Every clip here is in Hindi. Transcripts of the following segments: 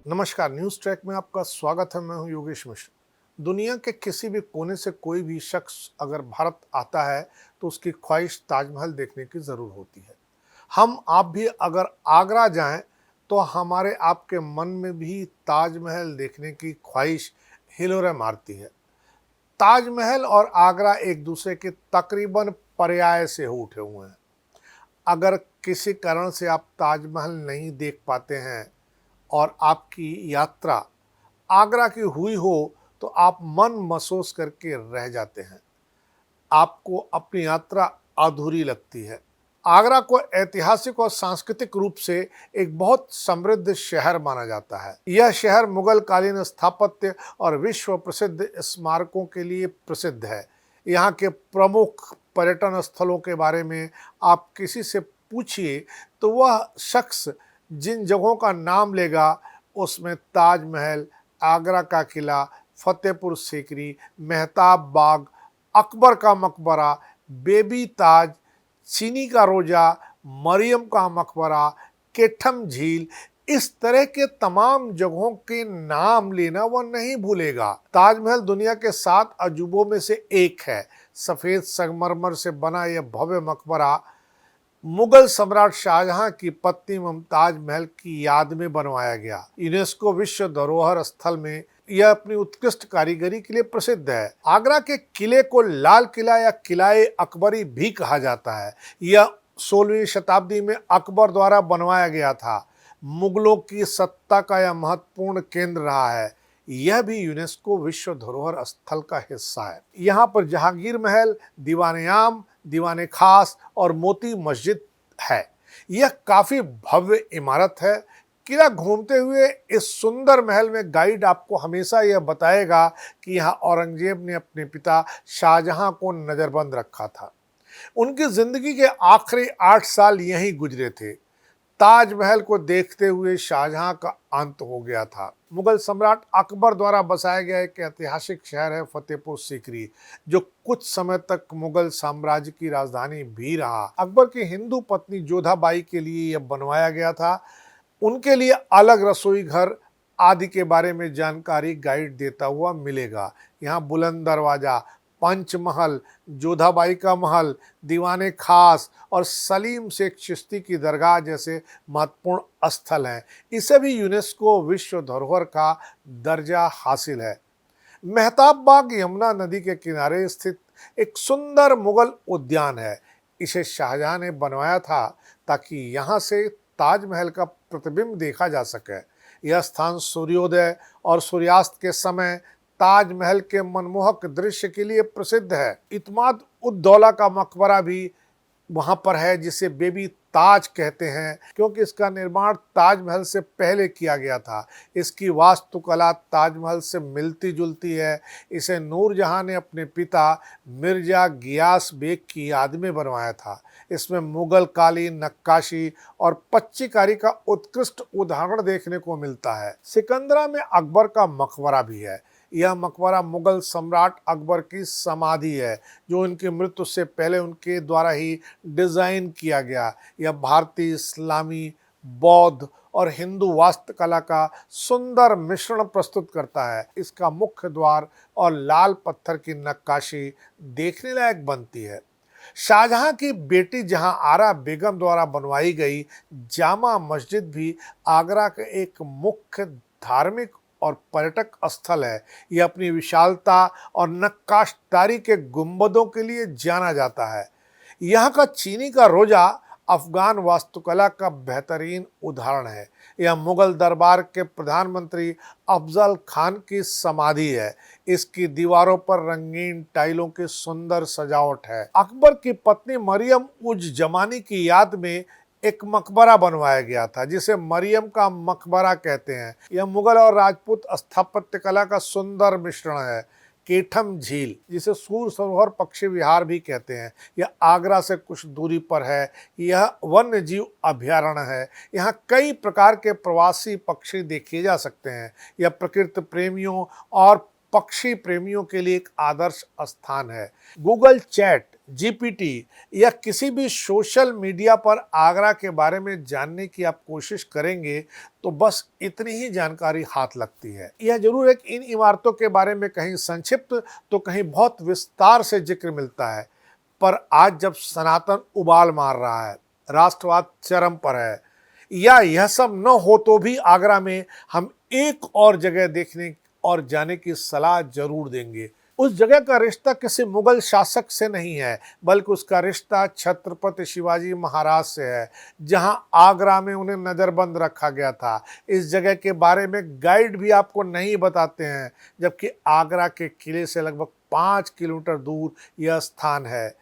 नमस्कार, न्यूज़ ट्रैक में आपका स्वागत है। मैं हूं योगेश मिश्र। दुनिया के किसी भी कोने से कोई भी शख्स अगर भारत आता है तो उसकी ख्वाहिश ताजमहल देखने की ज़रूर होती है। हम आप भी अगर आगरा जाएं तो हमारे आपके मन में भी ताजमहल देखने की ख्वाहिश हिलोरे मारती है। ताजमहल और आगरा एक दूसरे के तकरीबन पर्याय से हो उठे हुए हैं। अगर किसी कारण से आप ताजमहल नहीं देख पाते हैं और आपकी यात्रा आगरा की हुई हो तो आप मन महसूस करके रह जाते हैं। आपको अपनी यात्रा अधूरी लगती है। आगरा को ऐतिहासिक और सांस्कृतिक रूप से एक बहुत समृद्ध शहर माना जाता है। यह शहर मुगल कालीन स्थापत्य और विश्व प्रसिद्ध स्मारकों के लिए प्रसिद्ध है। यहाँ के प्रमुख पर्यटन स्थलों के बारे में आप किसी से पूछिए तो वह शख्स जिन जगहों का नाम लेगा उसमें ताजमहल, आगरा का किला, फतेहपुर सीकरी, मेहताब बाग, अकबर का मकबरा, बेबी ताज, चीनी का रोजा, मरियम का मकबरा, केठम झील, इस तरह के तमाम जगहों के नाम लेना वह नहीं भूलेगा। ताजमहल दुनिया के 7 अजूबों में से एक है। सफ़ेद संगमरमर से बना यह भव्य मकबरा मुगल सम्राट शाहजहां की पत्नी मुमताज महल की याद में बनवाया गया। यूनेस्को विश्व धरोहर स्थल में यह अपनी उत्कृष्ट कारीगरी के लिए प्रसिद्ध है। आगरा के किले को लाल किला या किलाए अकबरी भी कहा जाता है। यह 16वीं शताब्दी में अकबर द्वारा बनवाया गया था। मुगलों की सत्ता का यह महत्वपूर्ण केंद्र रहा है। यह भी यूनेस्को विश्व धरोहर स्थल का हिस्सा है। यहाँ पर जहांगीर महल, दीवाने आम, दीवाने खास और मोती मस्जिद है। यह काफी भव्य इमारत है। किला घूमते हुए इस सुंदर महल में गाइड आपको हमेशा यह बताएगा कि यहाँ औरंगजेब ने अपने पिता शाहजहां को नजरबंद रखा था। उनकी जिंदगी के आखिरी 8 साल यहीं गुजरे थे। ताजमहल को देखते हुए शाहजहां का अंत हो गया था। मुगल सम्राट अकबर द्वारा बसाया गया एक ऐतिहासिक शहर है फतेहपुर सीकरी, जो कुछ समय तक मुगल साम्राज्य की राजधानी भी रहा। अकबर की हिंदू पत्नी जोधाबाई के लिए यह बनवाया गया था। उनके लिए अलग रसोई घर आदि के बारे में जानकारी गाइड देता हुआ मिलेगा। यहाँ बुलंद दरवाजा, पंचमहल, जोधाबाई का महल, दीवाने खास और सलीम शेख चिश्ती की दरगाह जैसे महत्वपूर्ण स्थल हैं। इसे भी यूनेस्को विश्व धरोहर का दर्जा हासिल है। मेहताब बाग यमुना नदी के किनारे स्थित एक सुंदर मुगल उद्यान है। इसे शाहजहां ने बनवाया था ताकि यहाँ से ताजमहल का प्रतिबिंब देखा जा सके। यह स्थान सूर्योदय और सूर्यास्त के समय ताजमहल के मनमोहक दृश्य के लिए प्रसिद्ध है। इत्माद उद दौला का मकबरा भी वहां पर है, जिसे बेबी ताज कहते हैं क्योंकि इसका निर्माण ताजमहल से पहले किया गया था। इसकी वास्तुकला ताजमहल से मिलती जुलती है। इसे नूरजहां ने अपने पिता मिर्जा गियास बेग की याद में बनवाया था। इसमें मुगल कालीन नक्काशी और पच्चीकारी का उत्कृष्ट उदाहरण देखने को मिलता है। सिकंदरा में अकबर का मकबरा भी है। यह मकबरा मुगल सम्राट अकबर की समाधि है, जो उनकी मृत्यु से पहले उनके द्वारा ही डिजाइन किया गया। यह भारतीय, इस्लामी, बौद्ध और हिंदू वास्तुकला का सुंदर मिश्रण प्रस्तुत करता है। इसका मुख्य द्वार और लाल पत्थर की नक्काशी देखने लायक बनती है। शाहजहां की बेटी जहां आरा बेगम द्वारा बनवाई गई जामा मस्जिद भी आगरा का एक मुख्य धार्मिक और पर्यटक स्थल है। यह अपनी विशालता और नक्काशदारी के गुंबदों के लिए जाना जाता है। यहाँ का चीनी का रोजा अफगान वास्तुकला का बेहतरीन उदाहरण है। यह मुगल दरबार के प्रधानमंत्री अफजल खान की समाधि है। इसकी दीवारों पर रंगीन टाइलों की सुंदर सजावट है। अकबर की पत्नी मरियम उज जमानी की याद में एक मकबरा बनवाया गया था, जिसे मरियम का मकबरा कहते हैं। यह मुगल और राजपूत स्थापत्य कला का सुंदर मिश्रण है। केठम झील, जिसे सूर सरोवर पक्षी विहार भी कहते हैं, यह आगरा से कुछ दूरी पर है। यह वन्य जीव अभयारण्य है। यहाँ कई प्रकार के प्रवासी पक्षी देखे जा सकते हैं। यह प्रकृति प्रेमियों और पक्षी प्रेमियों के लिए एक आदर्श स्थान है। गूगल चैट जीपीटी या किसी भी सोशल मीडिया पर आगरा के बारे में जानने की आप कोशिश करेंगे तो बस इतनी ही जानकारी हाथ लगती है। यह जरूर है कि इन इमारतों के बारे में कहीं संक्षिप्त तो कहीं बहुत विस्तार से जिक्र मिलता है, पर आज जब सनातन उबाल मार रहा है, राष्ट्रवाद चरम पर है, या यह सब न हो तो भी आगरा में हम एक और जगह देखने और जाने की सलाह जरूर देंगे। उस जगह का रिश्ता किसी मुगल शासक से नहीं है, बल्कि उसका रिश्ता छत्रपति शिवाजी महाराज से है, जहां आगरा में उन्हें नजरबंद रखा गया था। इस जगह के बारे में गाइड भी आपको नहीं बताते हैं, जबकि आगरा के किले से लगभग 5 किलोमीटर दूर यह स्थान है।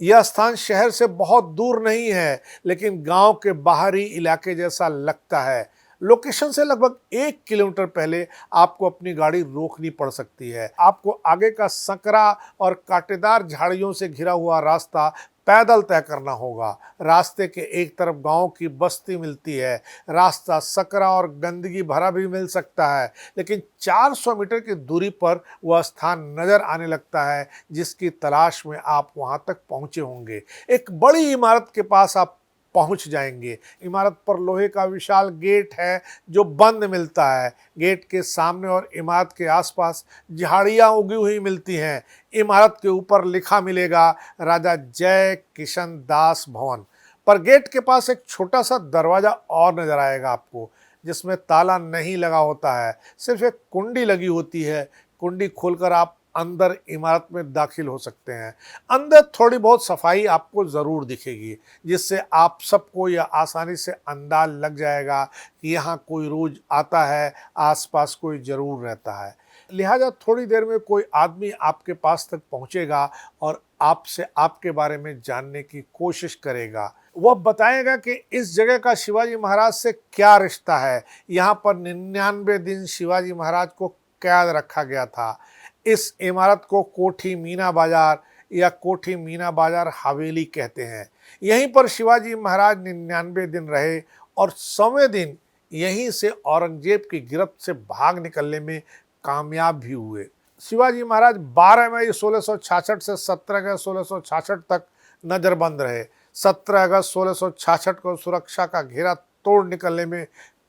यह स्थान शहर से बहुत दूर नहीं है, लेकिन गांव के बाहरी इलाके जैसा लगता है। लोकेशन से लगभग 1 किलोमीटर पहले आपको अपनी गाड़ी रोकनी पड़ सकती है। आपको आगे का संकरा और कांटेदार झाड़ियों से घिरा हुआ रास्ता पैदल तय करना होगा। रास्ते के एक तरफ गांव की बस्ती मिलती है। रास्ता सकरा और गंदगी भरा भी मिल सकता है, लेकिन 400 मीटर की दूरी पर वह स्थान नजर आने लगता है जिसकी तलाश में आप वहां तक पहुंचे होंगे। एक बड़ी इमारत के पास आप पहुंच जाएंगे। इमारत पर लोहे का विशाल गेट है जो बंद मिलता है। गेट के सामने और इमारत के आसपास झाड़ियां उगी हुई मिलती हैं। इमारत के ऊपर लिखा मिलेगा राजा जय किशन दास भवन। पर गेट के पास एक छोटा सा दरवाजा और नजर आएगा आपको, जिसमें ताला नहीं लगा होता है, सिर्फ एक कुंडी लगी होती है। कुंडी खोलकर आप अंदर इमारत में दाखिल हो सकते हैं। अंदर थोड़ी बहुत सफाई आपको ज़रूर दिखेगी, जिससे आप सबको यह आसानी से अंदाज लग जाएगा कि यहाँ कोई रोज आता है, आसपास कोई ज़रूर रहता है। लिहाजा थोड़ी देर में कोई आदमी आपके पास तक पहुँचेगा और आपसे आपके बारे में जानने की कोशिश करेगा। वह बताएगा कि इस जगह का शिवाजी महाराज से क्या रिश्ता है। यहाँ पर 99 दिन शिवाजी महाराज को कैद रखा गया था। इस इमारत को कोठी मीना बाजार या कोठी मीना बाजार हवेली कहते हैं। यहीं पर शिवाजी महाराज 99 दिन रहे और 100वें दिन यहीं से औरंगजेब की गिरफ्त से भाग निकलने में कामयाब भी हुए। शिवाजी महाराज 12 मई 1666 से 17 अगस्त 1666 तक नजरबंद रहे। 17 अगस्त 1666 को सुरक्षा का घेरा तोड़ निकलने में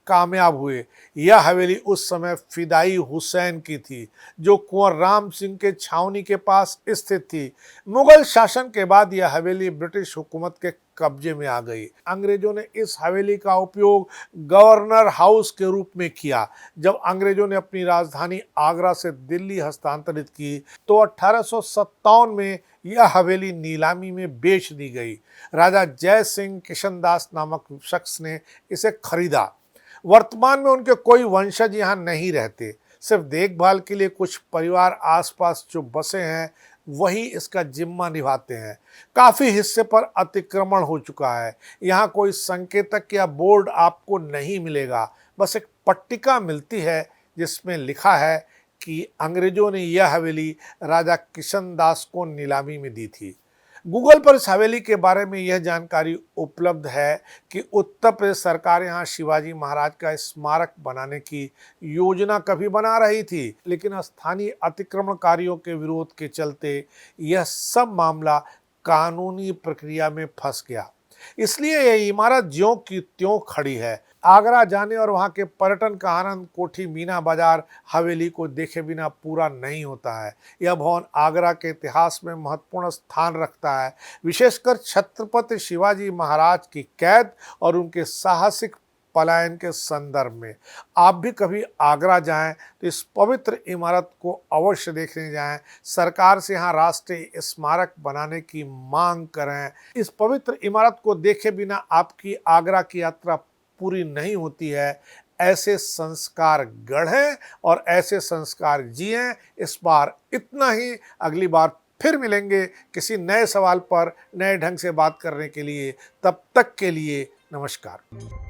कामयाब हुए। यह हवेली उस समय फिदाई हुसैन की थी, जो कुंवर राम सिंह के छावनी के पास स्थित थी। मुगल शासन के बाद यह हवेली ब्रिटिश हुकूमत के कब्जे में आ गई। अंग्रेजों ने इस हवेली का उपयोग गवर्नर हाउस के रूप में किया। जब अंग्रेजों ने अपनी राजधानी आगरा से दिल्ली हस्तांतरित की तो 1857 में यह हवेली नीलामी में बेच दी गई। राजा जय सिंह किशनदास नामक शख्स ने इसे खरीदा। वर्तमान में उनके कोई वंशज यहाँ नहीं रहते, सिर्फ देखभाल के लिए कुछ परिवार आसपास जो बसे हैं वही इसका जिम्मा निभाते हैं। काफ़ी हिस्से पर अतिक्रमण हो चुका है। यहाँ कोई संकेतक या बोर्ड आपको नहीं मिलेगा, बस एक पट्टिका मिलती है जिसमें लिखा है कि अंग्रेजों ने यह हवेली राजा किशनदास को नीलामी में दी थी। गूगल पर इस हवेली के बारे में यह जानकारी उपलब्ध है कि उत्तर प्रदेश सरकार यहाँ शिवाजी महाराज का स्मारक बनाने की योजना कभी बना रही थी, लेकिन स्थानीय अतिक्रमणकारियों के विरोध के चलते यह सब मामला कानूनी प्रक्रिया में फंस गया। इसलिए यह इमारत ज्यों की त्यों खड़ी है। आगरा जाने और वहाँ के पर्यटन का आनंद कोठी मीना बाजार हवेली को देखे बिना पूरा नहीं होता है। यह भवन आगरा के इतिहास में महत्वपूर्ण स्थान रखता है, विशेषकर छत्रपति शिवाजी महाराज की कैद और उनके साहसिक पलायन के संदर्भ में। आप भी कभी आगरा जाएं तो इस पवित्र इमारत को अवश्य देखने जाएं। सरकार से यहाँ राष्ट्रीय स्मारक बनाने की मांग करें। इस पवित्र इमारत को देखे बिना आपकी आगरा की यात्रा पूरी नहीं होती है। ऐसे संस्कार गढ़ें और ऐसे संस्कार जिएं। इस बार इतना ही। अगली बार फिर मिलेंगे किसी नए सवाल पर नए ढंग से बात करने के लिए। तब तक के लिए नमस्कार।